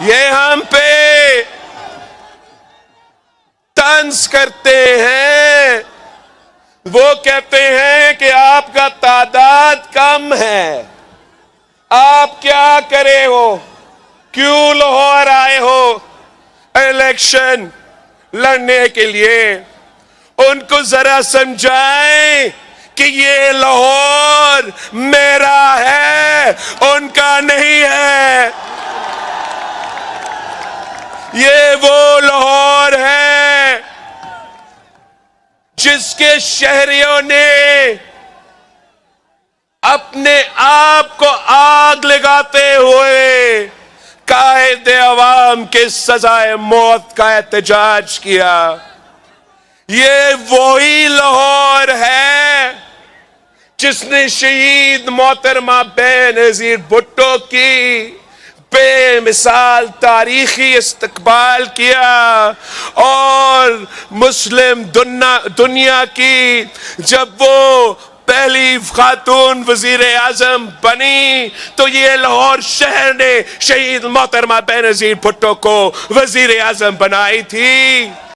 ये हम पे तंज करते हैं। वो कहते हैं कि आपका तादाद कम है, आप क्या करे हो, क्यों लाहौर आए हो इलेक्शन लड़ने के लिए। उनको जरा समझाएं कि ये लाहौर मेरा है, उनका नहीं है। ये वो लाहौर है जिसके शहरियों ने अपने आप को आग लगाते हुए कायदे अवाम के सजाए मौत का एहतजाज किया। ये वही लाहौर है जिसने शहीद मोहतरमा बेनज़ीर भुट्टो की बेमिसाल तारीखी इस्तकबाल किया और मुस्लिम दुनिया की जब वो पहली खातून वजीर आजम बनी तो ये लाहौर शहर ने शहीद मोहतरमा बेनज़ीर भुट्टो को वजीर आजम बनाई थी।